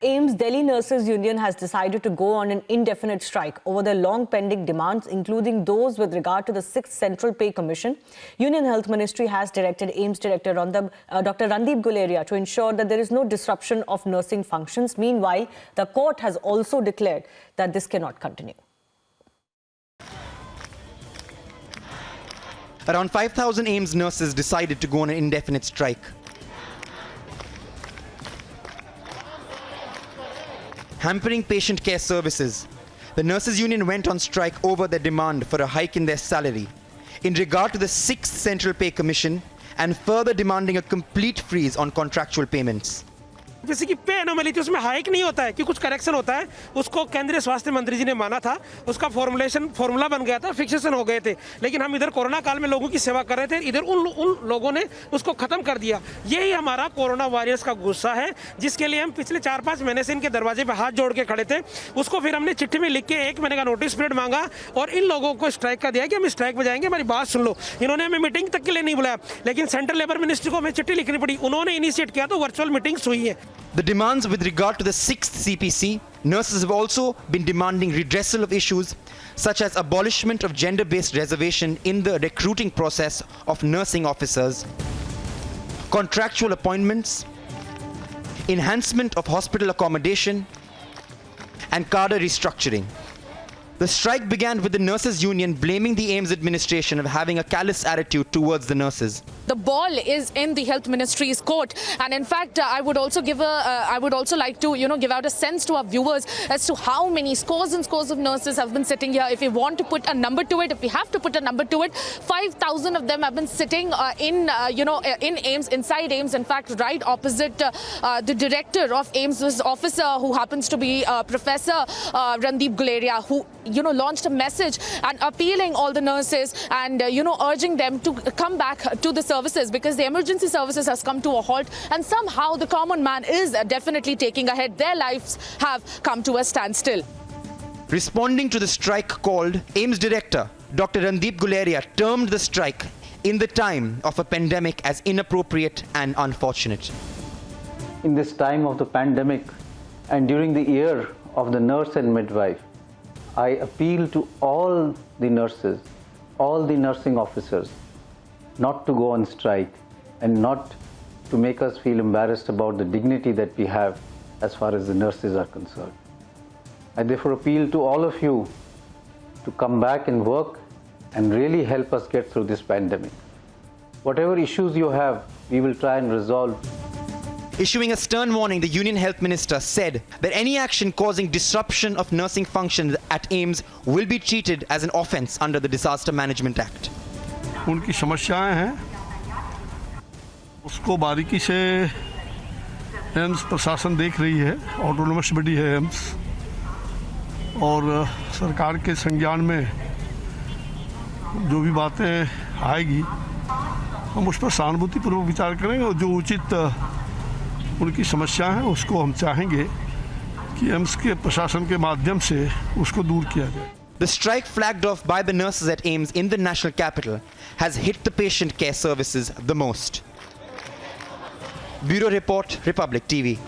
AIIMS Delhi Nurses Union has decided to go on an indefinite strike over their long pending demands, including those with regard to the 6th Central Pay Commission. Union Health Ministry has directed AIIMS Director Dr. Randeep Guleria to ensure that there is no disruption of nursing functions. Meanwhile, the court has also declared that this cannot continue. Around 5,000 AIIMS nurses decided to go on an indefinite strike. Hampering patient care services, the Nurses Union went on strike over their demand for a hike in their salary in regard to the 6th Central Pay Commission and further demanding a complete freeze on contractual payments. जैसे कि पे anomaly थी, उसमें hike नहीं होता है कि कुछ करेक्शन होता है, उसको केंद्रीय स्वास्थ्य मंत्री जी ने माना था, उसका फॉर्मूला बन गया था, फिक्सेशन हो गए थे। लेकिन हम इधर कोरोना काल में लोगों की सेवा कर रहे थे, इधर उन लोगों ने उसको खत्म कर दिया। यही हमारा कोरोना वॉरियर्स का गुस्सा है, जिसके लिए हम पिछले 4-5 महीने से इनके दरवाजे पर हाथ जोड़ के खड़े थे। उसको फिर हमने चिट्ठी में लिख के 1 महीने का नोटिस पीरियड मांगा और इन लोगों को स्ट्राइक का दिया कि हम स्ट्राइक में जाएंगे, हमारी बात सुन लो। इन्होंने हमें मीटिंग तक के लिए नहीं बुलाया, लेकिन सेंट्रल लेबर मिनिस्ट्री को हमें चिट्ठी लिखनी पड़ी, उन्होंने इनिशिएट किया तो वर्चुअल मीटिंग्स हुई है। The demands with regard to the 6th CPC, nurses have also been demanding redressal of issues such as abolishment of gender-based reservation in the recruiting process of nursing officers, contractual appointments, enhancement of hospital accommodation, and cadre restructuring. The strike began with the Nurses Union blaming the AIIMS administration of having a callous attitude towards the nurses. The ball is in the Health Ministry's court, and in fact, I would also like to give out a sense to our viewers as to how many scores and scores of nurses have been sitting here. If we want to put a number to it, if we have to put a number to it, 5,000 of them have been sitting in AIIMS, inside AIIMS. In fact, right opposite the director of AIIMS' officer, who happens to be Professor Randeep Guleria, who launched a message and appealing all the nurses and urging them to come back to the services, because the emergency services has come to a halt, and somehow the common man is definitely taking ahead. Their lives have come to a standstill. Responding to the strike called, AIIMS Director Dr. Randeep Guleria termed the strike in the time of a pandemic as inappropriate and unfortunate. In this time of the pandemic and during the year of the nurse and midwife, I appeal to all the nurses, all the nursing officers, not to go on strike and not to make us feel embarrassed about the dignity that we have as far as the nurses are concerned. I therefore appeal to all of you to come back and work and really help us get through this pandemic. Whatever issues you have, we will try and resolve. Issuing a stern warning, the Union Health Minister said that any action causing disruption of nursing functions at AIIMS will be treated as an offence under the Disaster Management Act. उनकी समस्याएं हैं, उसको बारीकी से AIIMS प्रशासन देख रही है। ऑटोनोमस बॉडी है एम्स, और सरकार के संज्ञान में जो भी बातें आएगी हम उस पर सहानुभूतिपूर्वक विचार करेंगे, और जो उचित उनकी समस्या है उसको हम चाहेंगे कि एम्स के प्रशासन के माध्यम से उसको दूर किया जाए। The strike flagged off by the nurses at AIIMS in the national capital has hit the patient care services the most. Bureau Report, Republic TV.